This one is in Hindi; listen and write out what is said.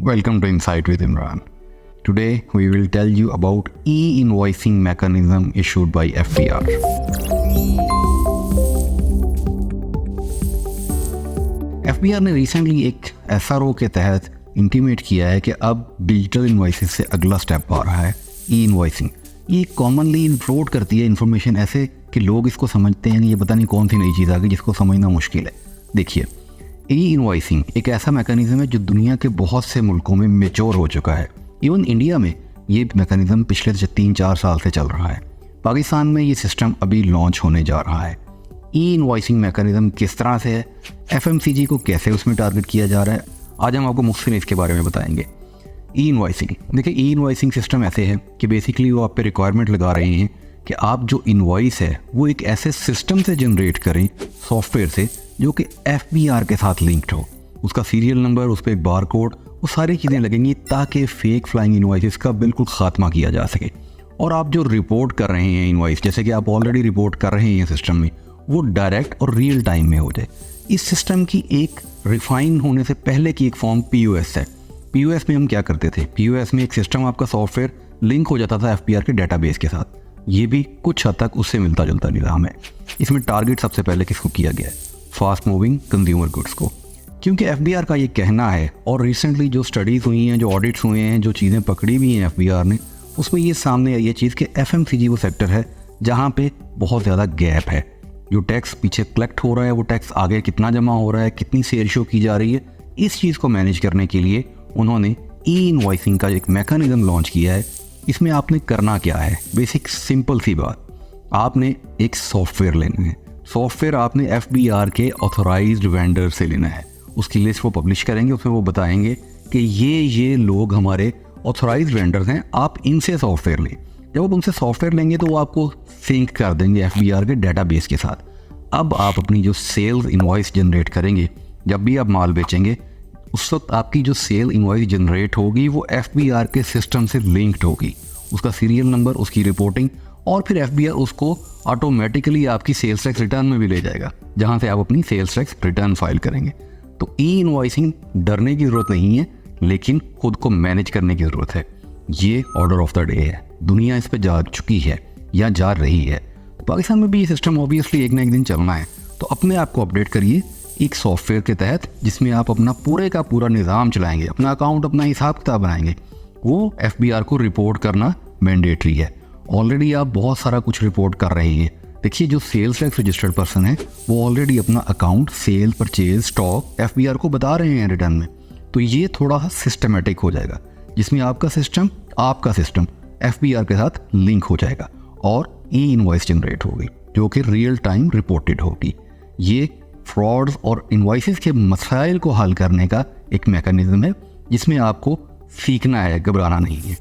Welcome to Insight with Imran. Today we will tell you about e-invoicing mechanism issued by FBR. FBR ने रिसेंटली एक SRO के तहत इंटीमेट किया है कि अब डिजिटल इन्वॉइसेस से अगला स्टेप आ रहा है ई-इन्वॉइसिंग। ये कॉमनली फ्लोट करती है इन्फॉर्मेशन ऐसे कि लोग इसको समझते हैं ये पता नहीं कौन सी नई चीज़ आ गई जिसको समझना मुश्किल है। देखिए, ई-इन्वॉइसिंग एक ऐसा मैकेनिज्म है जो दुनिया के बहुत से मुल्कों में मेच्योर हो चुका है। इवन इंडिया में ये मैकेनिज्म पिछले 3-4 साल से चल रहा है। पाकिस्तान में ये सिस्टम अभी लॉन्च होने जा रहा है। ई-इन्वॉइसिंग मैकेनिज्म किस तरह से है, FMCG को कैसे उसमें टारगेट किया जा रहा है, आज हम आपको मुख्तलिफ इसके बारे में बताएंगे। ई-इन्वॉइसिंग, देखिए ई-इन्वॉइसिंग सिस्टम ऐसे है कि बेसिकली वो आप पे रिक्वायरमेंट लगा रहे हैं कि आप जो इन्वॉइस है वो एक ऐसे सिस्टम से जनरेट करें, सॉफ्टवेयर से, जो कि FBR के साथ लिंक्ड हो। उसका सीरियल नंबर, उस पर एक बार कोड, वो सारी चीज़ें लगेंगी ताकि फेक फ्लाइंग इन्वॉइसेस का बिल्कुल ख़ात्मा किया जा सके। और आप जो रिपोर्ट कर रहे हैं इन्वॉइस, जैसे कि आप ऑलरेडी रिपोर्ट कर रहे हैं सिस्टम में, वो डायरेक्ट और रियल टाइम में हो जाए। इस सिस्टम की एक रिफाइन होने से पहले की एक फॉर्म POS है। POS में हम क्या करते थे, POS में एक सिस्टम आपका सॉफ्टवेयर लिंक हो जाता था FBR के डेटाबेस के साथ। ये भी कुछ हद तक उससे मिलता जुलता निज़ाम है। इसमें टारगेट सबसे पहले किसको किया गया है, फास्ट मूविंग कंज्यूमर गुड्स को, क्योंकि FBR का ये कहना है, और रिसेंटली जो स्टडीज़ हुई हैं, जो ऑडिट्स हुए हैं, जो चीज़ें पकड़ी भी हैं FBR ने, उसमें ये सामने आई ये चीज़ कि FMCG वो सेक्टर है जहाँ पे बहुत ज़्यादा गैप है। जो टैक्स पीछे कलेक्ट हो रहा है, वो टैक्स आगे कितना जमा हो रहा है, कितनी सेल शो की जा रही है, इस चीज़ को मैनेज करने के लिए उन्होंने ई-इन्वॉइसिंग का एक मैकेनिज्म लॉन्च किया है। इसमें आपने करना क्या है, बेसिक सिंपल सी बात, आपने एक सॉफ्टवेयर लेना है। सॉफ्टवेयर आपने FBR के ऑथोराइज्ड वेंडर से लेना है। उसकी लिस्ट वो पब्लिश करेंगे, उसमें वो बताएंगे कि ये लोग हमारे ऑथोराइज्ड वेंडर्स हैं, आप इनसे सॉफ्टवेयर लें। जब आप उनसे सॉफ्टवेयर लेंगे तो वो आपको सिंक कर देंगे FBR के डेटाबेस के साथ। अब आप अपनी जो सेल्स इन्वॉइस जनरेट करेंगे, जब भी आप माल बेचेंगे, उस वक्त आपकी जो सेल इन्वॉइस जनरेट होगी वो FBR के सिस्टम से लिंक्ड होगी। उसका सीरियल नंबर, उसकी रिपोर्टिंग, और फिर FBR उसको ऑटोमेटिकली आपकी सेल्स टैक्स रिटर्न में भी ले जाएगा, जहाँ से आप अपनी सेल्स टैक्स रिटर्न फाइल करेंगे। तो ई-इन्वॉइसिंग डरने की ज़रूरत नहीं है, लेकिन खुद को मैनेज करने की ज़रूरत है। ये ऑर्डर ऑफ द डे है, दुनिया इस पर जा चुकी है या जा रही है। पाकिस्तान में भी ये सिस्टम ऑब्वियसली एक ना एक दिन चलना है। तो अपने आप को अपडेट करिए एक सॉफ्टवेयर के तहत, जिसमें आप अपना पूरे का पूरा निज़ाम चलाएंगे, अपना अकाउंट, अपना हिसाब किताब बनाएंगे। वो FBR को रिपोर्ट करना मैंडेटरी है। ऑलरेडी आप बहुत सारा कुछ रिपोर्ट कर रहे हैं। देखिए, जो सेल्स टैक्स रजिस्टर्ड पर्सन है वो ऑलरेडी अपना account, sale, purchase, stock FBR को बता रहे हैं रिटर्न में। तो ये थोड़ा सा सिस्टमेटिक हो जाएगा, जिसमें आपका सिस्टम FBR के साथ लिंक हो जाएगा और ई-इन्वॉइस जनरेट होगी, जो कि रियल टाइम रिपोर्टेड होगी। ये फ्रॉड्स और इन्वॉइसेस के मसाइल को हल करने का एक मैकेनिज्म है, जिसमें आपको सीखना है, घबराना नहीं है।